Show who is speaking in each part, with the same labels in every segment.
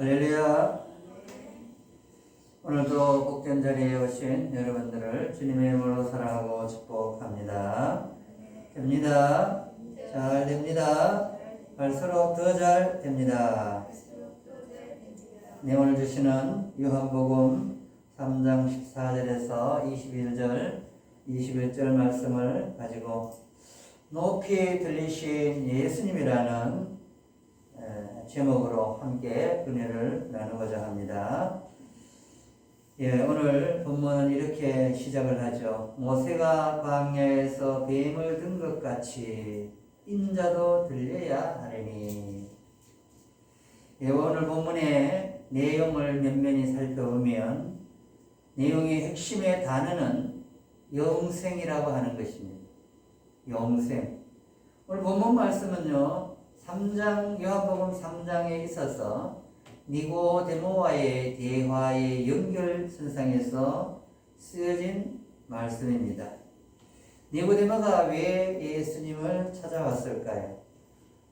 Speaker 1: 할렐루야. 오늘도 복된 자리에 오신 여러분들을 주님의 이름으로 사랑하고 축복합니다. 됩니다. 잘 됩니다. 갈수록 더 잘 됩니다. 네, 오늘 주시는 요한복음 3장 14절에서 21절 말씀을 가지고 높이 들리신 예수님이라는 제목으로 함께 은혜를 나누고자 합니다. 오늘 본문은 이렇게 시작을 하죠. 모세가 광야에서 뱀을 든 것 같이 인자도 들려야 하리니. 오늘 본문의 내용을 면면히 살펴보면 내용의 핵심의 단어는 영생이라고 하는 것입니다. 영생. 오늘 본문 말씀은요, 요한복음 3장에 있어서 니고데모와의 대화의 연결선상에서 쓰여진 말씀입니다. 니고데모가 왜 예수님을 찾아왔을까요?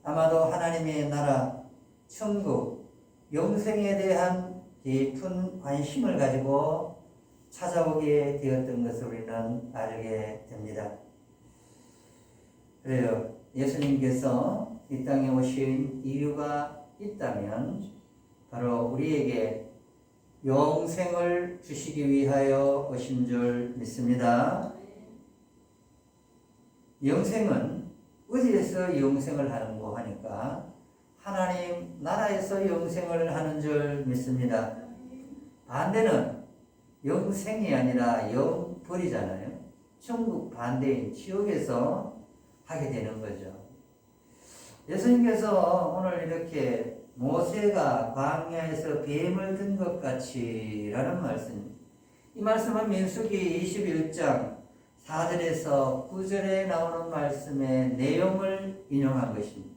Speaker 1: 아마도 하나님의 나라, 천국, 영생에 대한 깊은 관심을 가지고 찾아오게 되었던 것을 우리는 알게 됩니다. 그래요. 예수님께서 이 땅에 오신 이유가 있다면 바로 우리에게 영생을 주시기 위하여 오신 줄 믿습니다. 영생은 어디에서 영생을 하는고 하니까 하나님 나라에서 영생을 하는 줄 믿습니다. 반대는 영생이 아니라 영벌이잖아요. 천국 반대인 지옥에서 하게 되는 거죠. 예수님께서 오늘 이렇게 모세가 광야에서 뱀을 든 것 같이 라는 말씀입니다. 이 말씀은 민수기 21장 4절에서 9절에 나오는 말씀의 내용을 인용한 것입니다.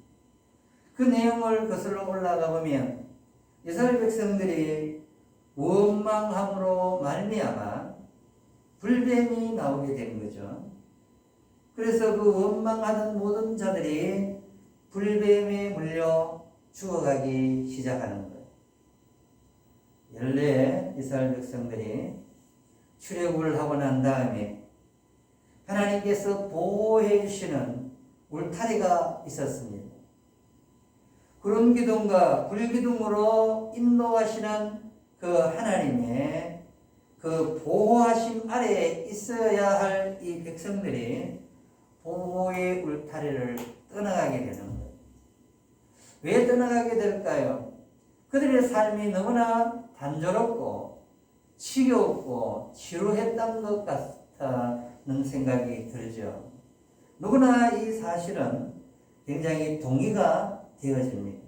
Speaker 1: 그 내용을 거슬러 올라가 보면 이스라엘 백성들이 원망함으로 말미암아 불뱀이 나오게 된 거죠. 그래서 그 원망하는 모든 자들이 불뱀에 물려 죽어가기 시작하는 거예요. 원래 이스라엘 백성들이 출애굽을 하고 난 다음에 하나님께서 보호해 주시는 울타리가 있었습니다. 구름 기둥과 불 기둥으로 인도하시는 그 하나님의 그 보호하심 아래에 있어야 할 이 백성들이 보호의 울타리를 떠나가게 되는 거예요. 왜 떠나가게 될까요? 그들의 삶이 너무나 단조롭고 지겹고 지루했던 것 같다는 생각이 들죠. 누구나 이 사실은 굉장히 동의가 되어집니다.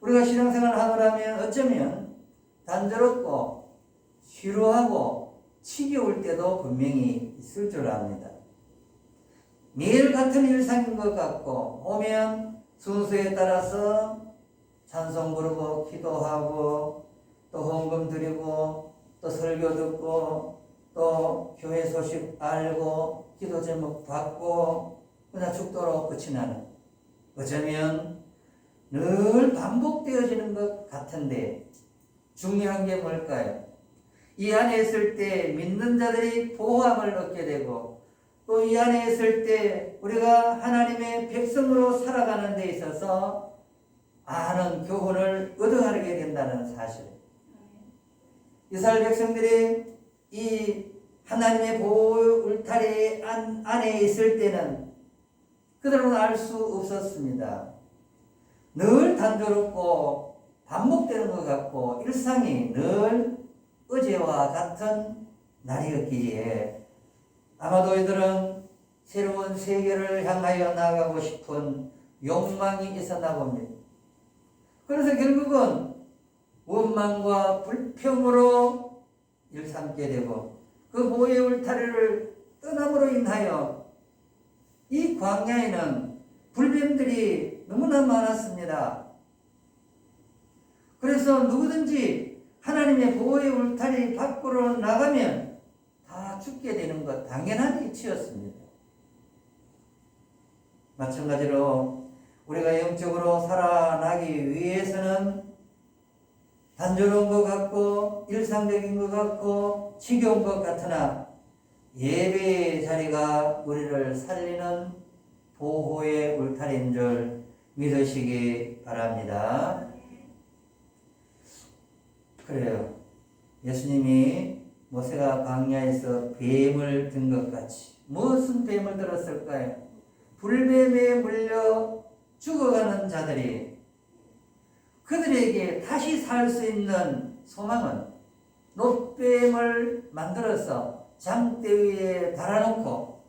Speaker 1: 우리가 신앙생활을 하더라면 어쩌면 단조롭고 지루하고 지겨울 때도 분명히 있을 줄 압니다. 매일 같은 일상인 것 같고 오면 순서에 따라서 찬송 부르고 기도하고 또 헌금 드리고 또 설교 듣고 또 교회 소식 알고 기도 제목 받고 그냥 죽도록 끝이 나는, 어쩌면 늘 반복되어지는 것 같은데 중요한 게 뭘까요? 이 안에 있을 때 믿는 자들이 보호함을 얻게 되고 또 이 안에 있을 때 우리가 하나님의 백성으로 살아가는 데 있어서 아는 교훈을 얻어가게 된다는 사실. 이스라엘 백성들이 이 하나님의 보호 울타리 안에 있을 때는 그들은 알 수 없었습니다. 늘 단조롭고 반복되는 것 같고 일상이 늘 어제와 같은 날이었기에 아마도 이들은 새로운 세계를 향하여 나아가고 싶은 욕망이 있었나 봅니다. 그래서 결국은 원망과 불평으로 일삼게 되고 그 보호의 울타리를 떠남으로 인하여 이 광야에는 불뱀들이 너무나 많았습니다. 그래서 누구든지 하나님의 보호의 울타리 밖으로 나가면 다 죽게 되는 것 당연한 이치였습니다. 마찬가지로 우리가 영적으로 살아나기 위해서는 단조로운 것 같고 일상적인 것 같고 지겨운 것 같으나 예배의 자리가 우리를 살리는 보호의 울타리인 줄 믿으시기 바랍니다. 그래요. 예수님이 모세가 광야에서 뱀을 든 것 같이 무슨 뱀을 들었을까요? 불뱀에 물려 죽어가는 자들이 그들에게 다시 살 수 있는 소망은 놋뱀을 만들어서 장대 위에 달아놓고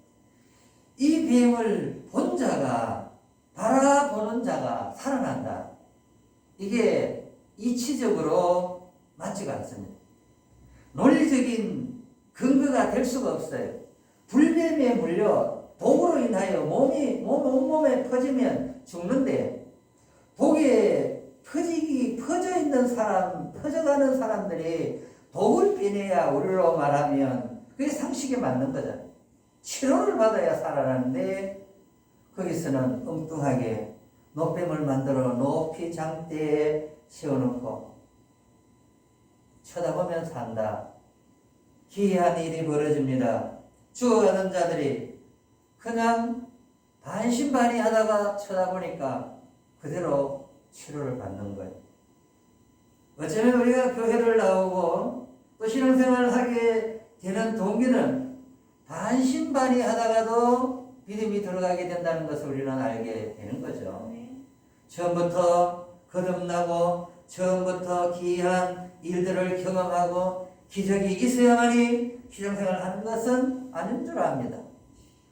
Speaker 1: 이 뱀을 본 자가 바라보는 자가 살아난다. 이게 이치적으로 맞지가 않습니다. 논리적인 근거가 될 수가 없어요. 불뱀에 물려 독으로 인하여 온몸에 퍼지면 죽는데 독에 퍼져가는 사람들이 독을 빼내야 우리로 말하면 그게 상식에 맞는 거잖아요. 치료를 받아야 살아나는데 거기서는 엉뚱하게 놋뱀을 만들어 높이 장대에 세워놓고 쳐다보면 산다. 기이한 일이 벌어집니다. 죽어가는 자들이 그냥 반신반의하다가 쳐다보니까 그대로 치료를 받는 거예요. 어쩌면 우리가 교회를 나오고 또 신앙생활을 하게 되는 동기는 반신반의하다가도 믿음이 들어가게 된다는 것을 우리는 알게 되는 거죠. 처음부터 거듭나고 처음부터 기이한 일들을 경험하고 기적이 있어야만이 신앙생활을 하는 것은 아닌 줄 압니다.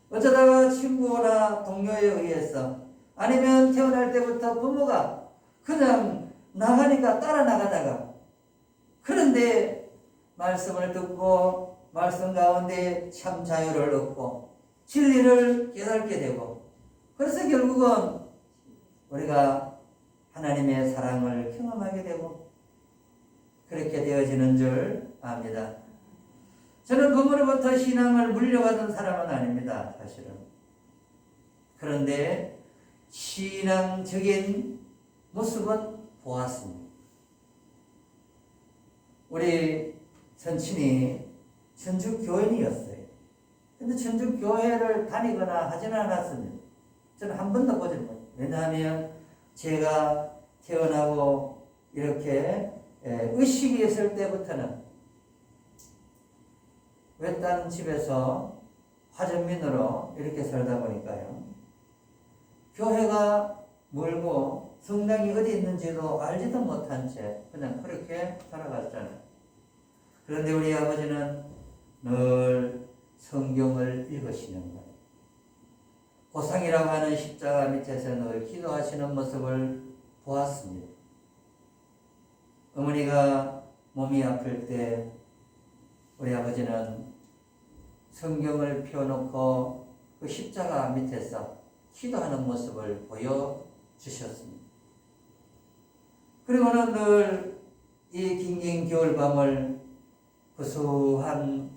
Speaker 1: 어쩌다가 친구나 동료에 의해서 아니면 태어날 때부터 부모가 그냥 나가니까 따라 나가다가 그런데 말씀을 듣고 말씀 가운데 참 자유를 얻고 진리를 깨닫게 되고 그래서 결국은 우리가 하나님의 사랑을 경험하게 되고 그렇게 되어지는 줄 압니다. 저는 부모로부터 신앙을 물려받은 사람은 아닙니다. 사실은. 그런데 신앙적인 모습은 보았습니다. 우리 선친이 천주교인이었어요. 근데 천주교회를 다니거나 하지는 않았습니다. 저는 한 번도 보지 못해요. 왜냐하면 제가 태어나고 이렇게 의식이 있을 때부터는 외딴 집에서 화전민으로 이렇게 살다 보니까요. 교회가 멀고 성당이 어디 있는지도 알지도 못한 채 그냥 그렇게 살아갔잖아요. 그런데 우리 아버지는 늘 성경을 읽으시는 거예요. 고상이라고 하는 십자가 밑에서 늘 기도하시는 모습을 보았습니다. 어머니가 몸이 아플 때 우리 아버지는 성경을 펴놓고 그 십자가 밑에서 기도하는 모습을 보여주셨습니다. 그리고는 늘 이 긴긴 겨울밤을 구수한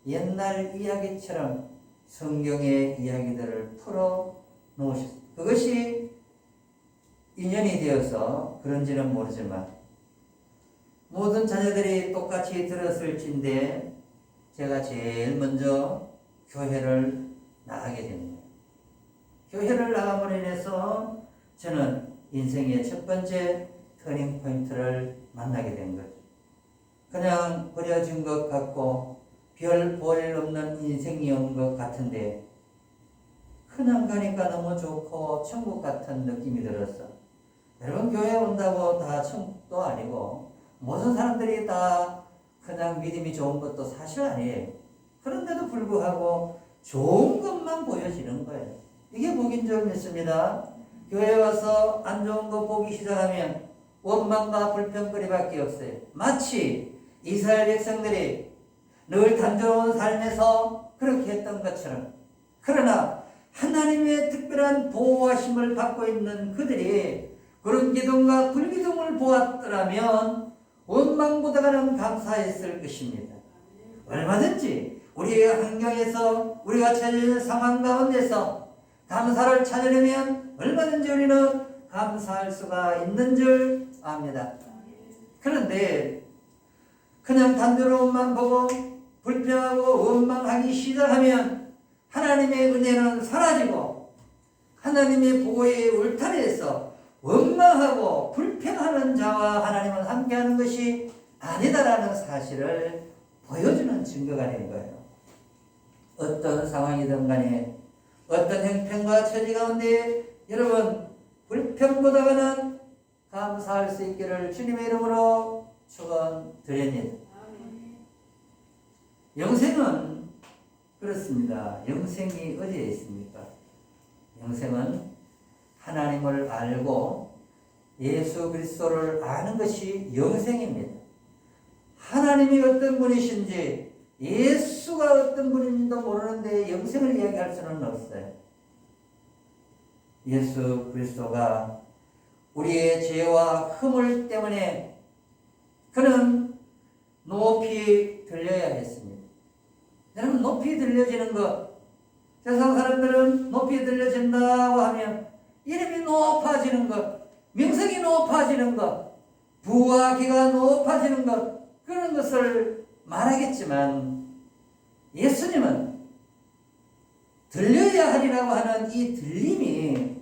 Speaker 1: 옛날 이야기처럼 성경의 이야기들을 풀어 놓으셨습니다. 그것이 인연이 되어서 그런지는 모르지만 모든 자녀들이 똑같이 들었을진데 제가 제일 먼저 교회를 나가게 됩니다. 교회를 나감으로 인해서 저는 인생의 첫 번째 터닝 포인트를 만나게 된 거죠. 그냥 버려진 것 같고 별 볼 없는 인생이온 것 같은데 그냥 가니까 너무 좋고 천국 같은 느낌이 들었어. 여러분 교회 온다고 다 천국도 아니고 모든 사람들이 다 그냥 믿음이 좋은 것도 사실 아니에요. 그런데도 불구하고 좋은 것만 보여지는 거예요. 이게 복인 줄 믿습니다. 교회 와서 안 좋은 거 보기 시작하면 원망과 불평거리밖에 없어요. 마치 이스라엘 백성들이 늘 단조로운 삶에서 그렇게 했던 것처럼. 그러나 하나님의 특별한 보호하심을 받고 있는 그들이 그런 기둥과 불기둥을 보았더라면 원망보다는 감사했을 것입니다. 얼마든지 우리의 환경에서 우리가 처해진 상황 가운데서 감사를 찾으려면 얼마든지 우리는 감사할 수가 있는 줄 압니다. 그런데 그냥 단조로움만 보고 불평하고 원망하기 시작하면 하나님의 은혜는 사라지고 하나님의 보호의 울타리에서 원망하고 불평하는 자와 하나님은 함께하는 것이 아니다라는 사실을 보여주는 증거가 된 거예요. 어떤 상황이든 간에 어떤 형편과 처지 가운데 여러분 불평보다는 감사할 수 있기를 주님의 이름으로 축원드립니다. 영생은 그렇습니다. 영생이 어디에 있습니까? 영생은 하나님을 알고 예수 그리스도를 아는 것이 영생입니다. 하나님이 어떤 분이신지 예수가 어떤 분인지도 모르는데 영생을 이야기할 수는 없어요. 예수 그리스도가 우리의 죄와 허물 때문에 그는 높이 들려야 했습니다. 여러분, 높이 들려지는 것, 세상 사람들은 높이 들려진다고 하면 이름이 높아지는 것, 명성이 높아지는 것, 부와 기가 높아지는 것, 그런 것을 말하겠지만 예수님은 들려야 하리라고 하는 이 들림이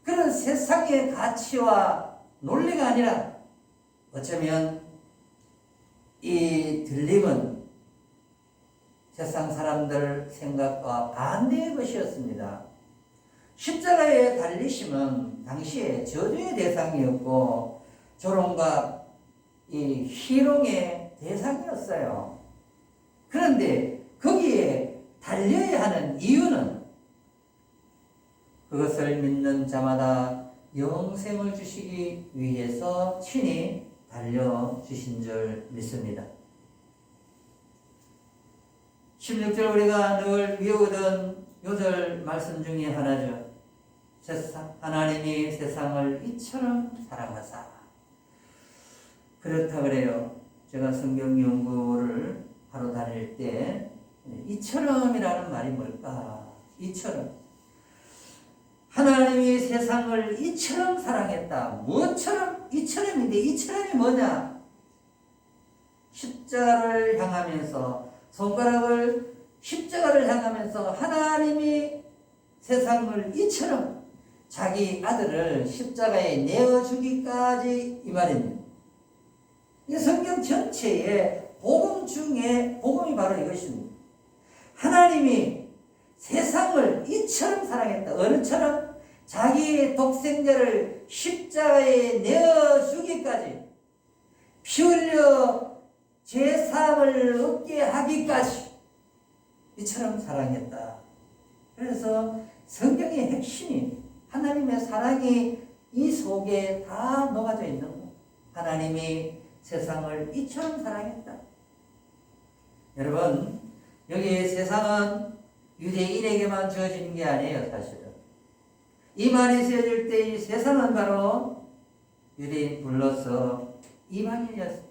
Speaker 1: 그런 세상의 가치와 논리가 아니라 어쩌면 이 들림은 세상 사람들 생각과 반대의 것이었습니다. 십자가의 달리심은 당시에 저주의 대상이었고 조롱과 이 희롱의 대상이었어요. 그런데 거기에 달려야 하는 이유는 그것을 믿는 자마다 영생을 주시기 위해서 친히 달려주신 줄 믿습니다. 16절 우리가 늘 외우던 요절 말씀 중에 하나죠. 하나님이 세상을 이처럼 사랑하사. 그렇다 그래요. 제가 성경 연구를 하러 다닐 때 이처럼이라는 말이 뭘까? 이처럼. 하나님이 세상을 이처럼 사랑했다. 무엇처럼? 이처럼인데 이처럼이 뭐냐? 십자가를 향하면서 손가락을 십자가를 향하면서 하나님이 세상을 이처럼 자기 아들을 십자가에 내어주기까지 이 말입니다. 이 성경 전체의 복음 중에 복음이 바로 이것입니다. 하나님이 세상을 이처럼 사랑했다. 어느처럼 자기의 독생자를 십자가에 내어주기까지 피 흘려 죄사함을 얻게 하기까지 이처럼 사랑했다. 그래서 성경의 핵심이 하나님의 사랑이 이 속에 다 녹아져 있는 거예요. 하나님이 세상을 이처럼 사랑했다. 여러분, 여기 세상은 유대인에게만 주어지는 게 아니에요, 사실은. 이 말이 쓰여질 때 이 세상은 바로 유대인 불러서 이방인이었습니다.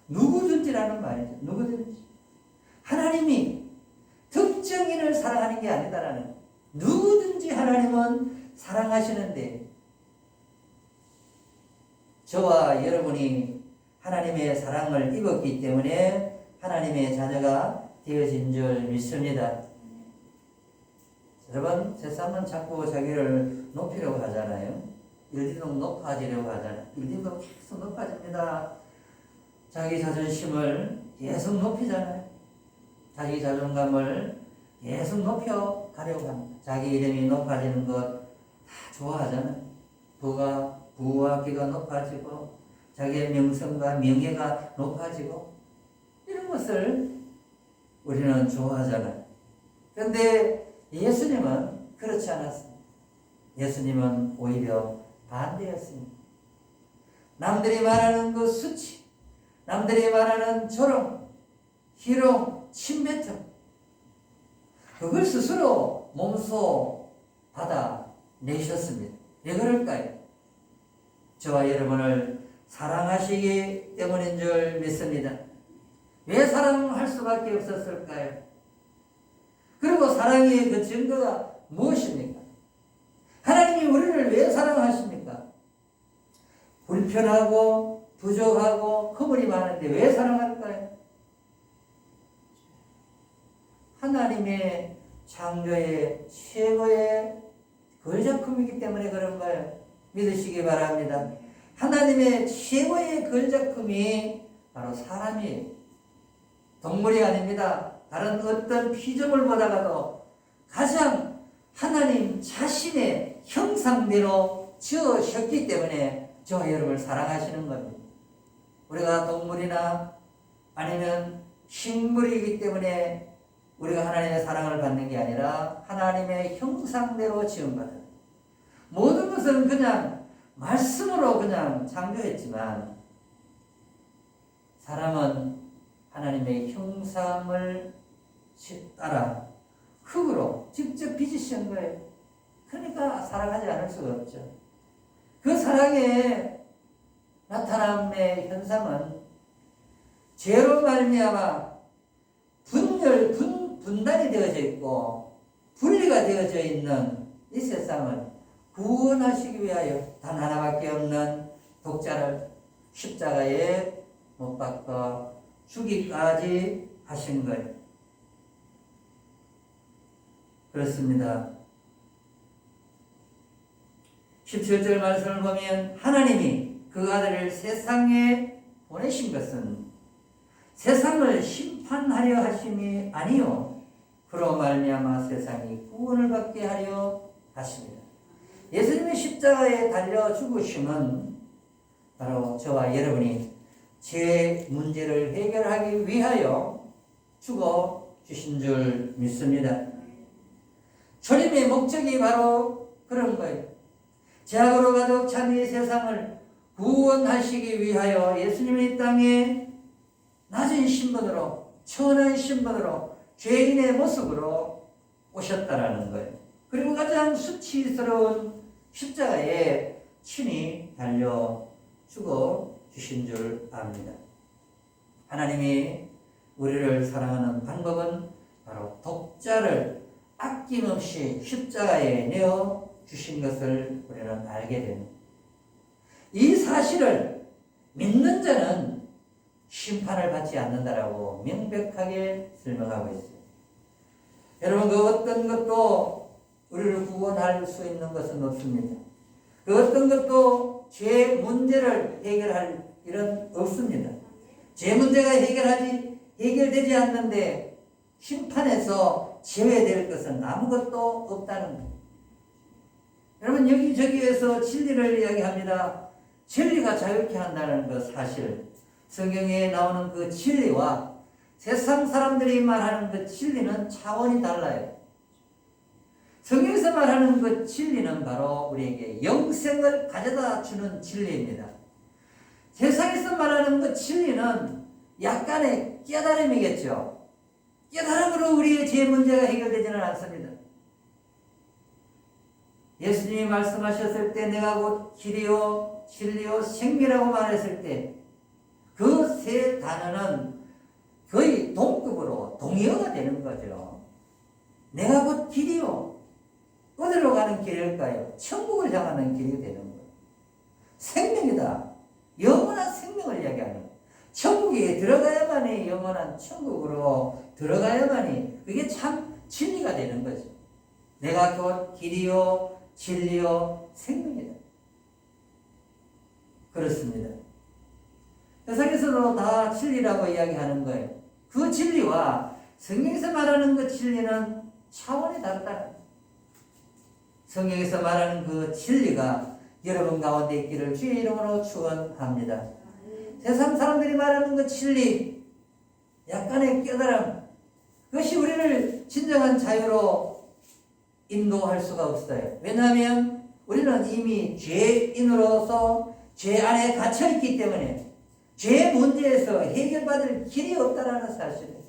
Speaker 1: 누구든지라는 말이죠. 누구든지. 하나님이 특정인을 사랑하는 게 아니다라는 거예요. 누구든지 하나님은 사랑하시는데 저와 여러분이 하나님의 사랑을 입었기 때문에 하나님의 자녀가 되어진 줄 믿습니다. 여러분, 세상은 자꾸 자기를 높이려고 하잖아요. 일디동 높아지려고 하잖아요. 일디동 계속 높아집니다. 자기 자존심을 계속 높이잖아요. 자기 자존감을 계속 높여가려고 합니다. 자기 이름이 높아지는 것 다 좋아하잖아요. 부와 기가 높아지고 자기의 명성과 명예가 높아지고 이런 것을 우리는 좋아하잖아요. 그런데 예수님은 그렇지 않았습니다. 예수님은 오히려 반대였습니다. 남들이 말하는 그 수치, 남들이 말하는 조롱, 희롱, 침뱉음, 그걸 스스로 몸소 받아내셨습니다. 왜 그럴까요? 저와 여러분을 사랑하시기 때문인 줄 믿습니다. 왜 사랑할 수밖에 없었을까요? 그리고 사랑의 그 증거가 무엇입니까? 하나님이 우리를 왜 사랑하십니까? 불편하고 부족하고 피조물이 많은데 왜 사랑할까요? 하나님의 창조의 최고의 걸작품이기 때문에 그런 거예요. 믿으시기 바랍니다. 하나님의 최고의 걸작품이 바로 사람이에요. 동물이 아닙니다. 다른 어떤 피조물보다도 가장 하나님 자신의 형상대로 지으셨기 때문에 저와 여러분을 사랑하시는 겁니다. 우리가 동물이나 아니면 식물이기 때문에 우리가 하나님의 사랑을 받는 게 아니라 하나님의 형상대로 지은 거다. 모든 것은 그냥 말씀으로 그냥 창조했지만 사람은 하나님의 형상을 따라 흙으로 직접 빚으신 거예요. 그러니까 사랑하지 않을 수가 없죠. 그 사랑의 나타남의 현상은 죄로 말미암아 분단이 되어져 있고 분리가 되어져 있는 이 세상을 구원하시기 위하여 단 하나밖에 없는 독자를 십자가에 못 박아 죽이기까지 하신 거예요. 그렇습니다. 17절 말씀을 보면 하나님이 그 아들을 세상에 보내신 것은 세상을 심판하려 하심이 아니요 그로 말미암아 세상이 구원을 받게 하려 하십니다. 예수님의 십자가에 달려 죽으심은 바로 저와 여러분이 제 문제를 해결하기 위하여 죽어 주신 줄 믿습니다. 초림의 목적이 바로 그런 거예요. 죄악으로 가득 찬 이 세상을 구원하시기 위하여 예수님이 이 땅에 낮은 신분으로 천한 신분으로 죄인의 모습으로 오셨다라는 거예요. 그리고 가장 수치스러운 십자가에 친히 달려 죽어 주신 줄 압니다. 하나님이 우리를 사랑하는 방법은 바로 독자를 아낌없이 십자가에 내어 주신 것을 우리는 알게 됩니다. 이 사실을 믿는 자는 심판을 받지 않는다라고 명백하게 설명하고 있어요. 여러분, 그 어떤 것도 우리를 구원할 수 있는 것은 없습니다. 그 어떤 것도 죄 문제를 해결할 일은 없습니다. 죄 문제가 해결되지 않는데 심판에서 제외될 것은 아무것도 없다는 거예요. 여러분, 여기저기에서 진리를 이야기합니다. 진리가 자유케 한다는 것 사실, 성경에 나오는 그 진리와 세상 사람들이 말하는 그 진리는 차원이 달라요. 성경에서 말하는 그 진리는 바로 우리에게 영생을 가져다 주는 진리입니다. 세상에서 말하는 그 진리는 약간의 깨달음이겠죠. 깨달음으로 우리의 죄 문제가 해결되지는 않습니다. 예수님이 말씀하셨을 때 내가 곧 길이요 진리요 생명이라고 말했을 때 그 세 단어는 거의 동급으로 동의어가 되는 거죠. 내가 곧 길이요. 어디로 가는 길일까요? 천국을 향하는 길이 되는 거예요. 생명이다. 영원한 생명을 이야기하는 거예요. 천국에 들어가야만이 영원한 천국으로 들어가야만이 그게 참 진리가 되는 거죠. 내가 곧 길이요 진리요 생명이다. 그렇습니다. 세상에서도 다 진리라고 이야기하는 거예요. 그 진리와 성경에서 말하는 그 진리는 차원이 다르다. 성경에서 말하는 그 진리가 여러분 가운데 있기를 주의 이름으로 축원합니다. 세상 사람들이 말하는 그 진리, 약간의 깨달음, 그것이 우리를 진정한 자유로 인도할 수가 없어요. 왜냐하면 우리는 이미 죄인으로서 죄 안에 갇혀있기 때문에 죄 문제에서 해결받을 길이 없다는 사실이에요.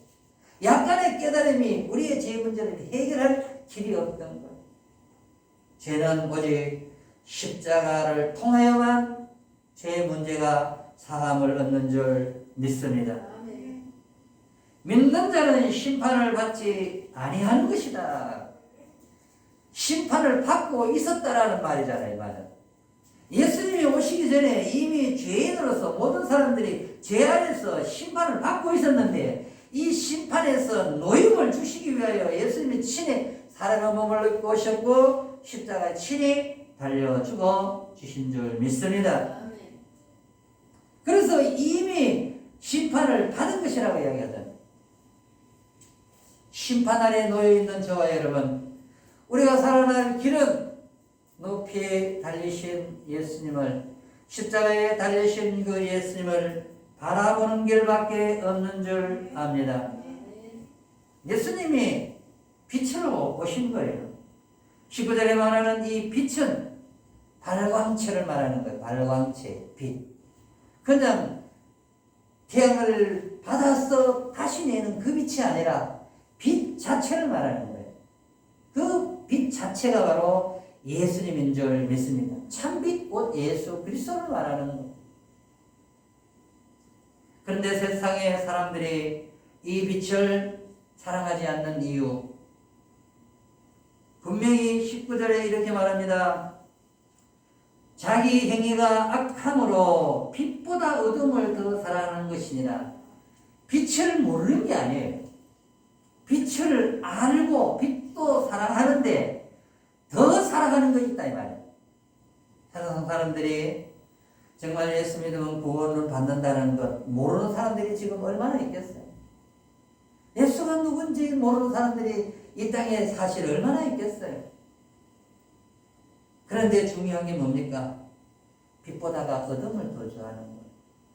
Speaker 1: 약간의 깨달음이 우리의 죄 문제를 해결할 길이 없던 거예요. 죄는 오직 십자가를 통하여만 죄 문제가 사함을 얻는 줄 믿습니다. 믿는 자는 심판을 받지 아니하는 것이다. 심판을 받고 있었다라는 말이잖아요. 예수님이 예수님이 오시기 전에 이미 죄인으로서 모든 사람들이 죄 아래서 심판을 받고 있었는데 이 심판에서 노임을 주시기 위하여 예수님이 친히 사람의 몸을 입고 오셨고 십자가에 친히 달려 죽어 주신 줄 믿습니다. 그래서 이미 심판을 받은 것이라고 이야기하잖아요. 심판 아래 놓여 있는 저와 여러분, 우리가 살아날 길은 높이 달리신 예수님을, 십자가에 달리신 그 예수님을 바라보는 길밖에 없는 줄 압니다. 예수님이 빛으로 오신 거예요. 19절에 말하는 이 빛은 발광체를 말하는 거예요. 발광체, 빛. 그냥 태양을 받아서 다시 내는 그 빛이 아니라 빛 자체를 말하는 거예요. 그 빛 자체가 바로 예수님인 줄 믿습니다. 참빛 곧 예수 그리스도를 말하는 거예요. 그런데 세상의 사람들이 이 빛을 사랑하지 않는 이유, 분명히 19절에 이렇게 말합니다. 자기 행위가 악함으로 빛보다 어둠을 더 사랑하는 것이니라. 빛을 모르는 게 아니에요. 빛을 알고 빛도 사랑하는데 더 사랑하는 것이 있다 이 말이에요. 세상 사람들이 정말 예수 믿으면 구원을 받는다는 것 모르는 사람들이 지금 얼마나 있겠어요. 예수가 누군지 모르는 사람들이 이 땅에 사실 얼마나 있겠어요. 그런데 중요한 게 뭡니까? 빛보다가 어둠을 더 좋아하는 거예요.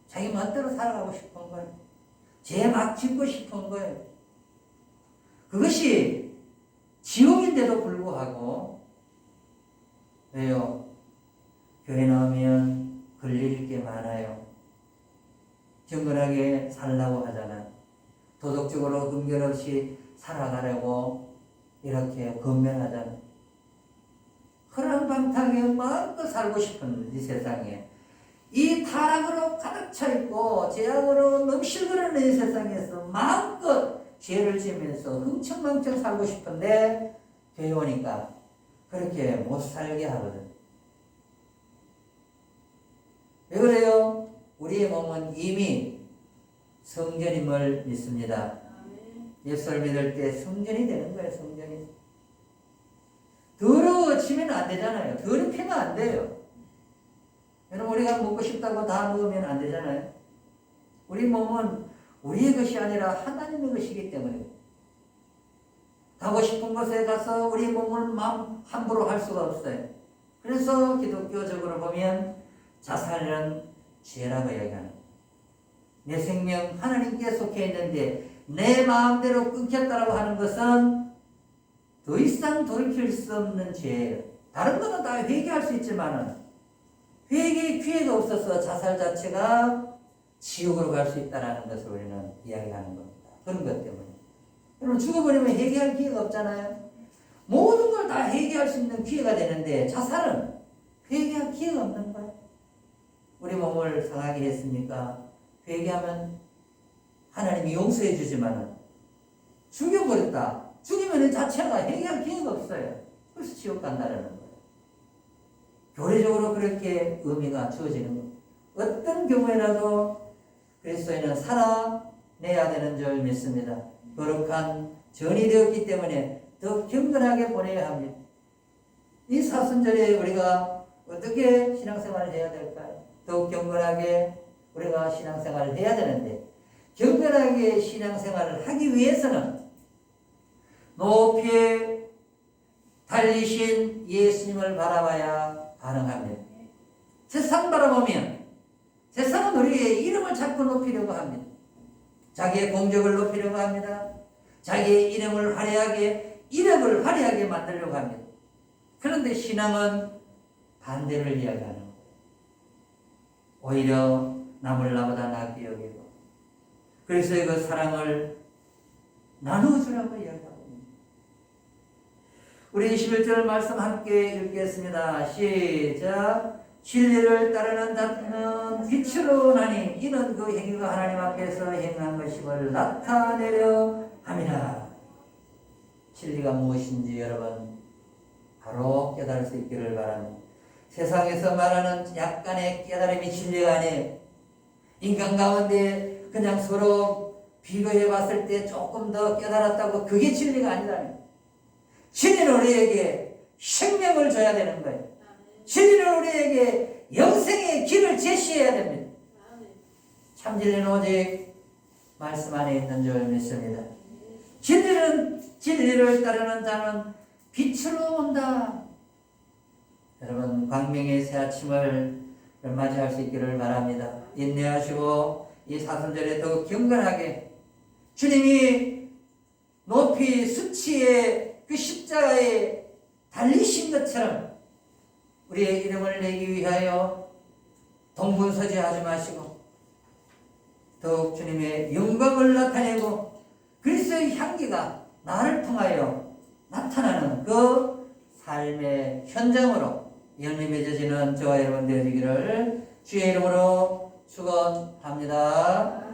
Speaker 1: 자기 멋대로 살아가고 싶은 거예요. 죄 막 짓고 싶은 거예요. 그것이 지옥인데도 불구하고 왜요? 교회 나오면 걸릴 게 많아요. 경건하게 살라고 하잖아요. 도덕적으로 금결 없이 살아가려고 이렇게 건면하잖아요. 허랑방탕에 마음껏 살고 싶은 이 세상에 이 타락으로 가득 차 있고 죄악으로 넘실거리는 이 세상에서 마음껏 죄를 지으면서 흥청망청 살고 싶은데 교회 오니까 그렇게 못 살게 하거든. 왜 그래요? 우리의 몸은 이미 성전임을 믿습니다. 예수를 믿을 때 성전이 되는 거예요. 성전이. 더러워지면 안 되잖아요. 더럽히면 안 돼요. 여러분 우리가 먹고 싶다고 다 먹으면 안 되잖아요. 우리 몸은 우리의 것이 아니라 하나님의 것이기 때문에 가고 싶은 곳에 가서 우리 몸을 마음 함부로 할 수가 없어요. 그래서 기독교적으로 보면 자살은 죄라고 이야기하는 거예요. 내 생명 하나님께 속해 있는데 내 마음대로 끊겼다라고 하는 것은 더 이상 돌이킬 수 없는 죄예요. 다른 거는 다 회개할 수 있지만은 회개의 기회가 없어서 자살 자체가 지옥으로 갈 수 있다는 것을 우리는 이야기하는 겁니다. 그런 것 때문에. 여러분 죽어버리면 회개할 기회가 없잖아요. 모든 걸 다 회개할 수 있는 기회가 되는데 자살은 회개할 기회가 없는 거예요. 우리 몸을 상하게 했으니까 회개하면 하나님이 용서해 주지만은 죽여버렸다. 죽이면 이 자체가 회개할 기회가 없어요. 그래서 지옥 간다라는 거예요. 교리적으로 그렇게 의미가 주어지는 거예요. 어떤 경우에라도 그리스도인은 살아내야 되는 줄 믿습니다. 거룩한 전이 되었기 때문에 더 경건하게 보내야 합니다. 이 사순절에 우리가 어떻게 신앙생활을 해야 될까요? 더욱 경건하게 우리가 신앙생활을 해야 되는데 경건하게 신앙생활을 하기 위해서는 높이 달리신 예수님을 바라봐야 가능합니다. 세상 바라보면 세상은 우리의 이름을 자꾸 높이려고 합니다. 자기의 공적을 높이려고 합니다. 자기의 이름을 화려하게 만들려고 합니다. 그런데 신앙은 반대를 이야기하는 거예요. 오히려 남을 나보다 낫게 여기고 그래서 그 사랑을 나누어주라고 이야기하고 있습니다. 우리 21절 말씀 함께 읽겠습니다. 시작. 진리를 따르는 자는 빛으로 나니 이는 그 행위가 하나님 앞에서 행한 것임을 나타내려 함이라. 진리가 무엇인지 여러분 바로 깨달을 수 있기를 바랍니다. 세상에서 말하는 약간의 깨달음이 진리가 아니에요. 인간 가운데 그냥 서로 비교해 봤을 때 조금 더 깨달았다고 그게 진리가 아니다. 진리는 우리에게 생명을 줘야 되는 거예요. 진리는 우리에게 영생의 길을 제시해야 됩니다. 참 진리는 오직 말씀 안에 있는 줄 믿습니다. 진리를 따르는 자는 빛으로 온다. 여러분, 광명의 새 아침을 맞이할 수 있기를 바랍니다. 인내하시고 이 사순절에 더욱 경건하게 주님이 높이 수치의 그 십자가에 달리신 것처럼 우리의 이름을 내기 위하여 동분서지하지 마시고 더욱 주님의 영광을 나타내고 그리스도의 향기가 나를 통하여 나타나는 그 삶의 현장으로 열매 맺어지는 저와 여러분 되시기를 주의 이름으로 축원합니다.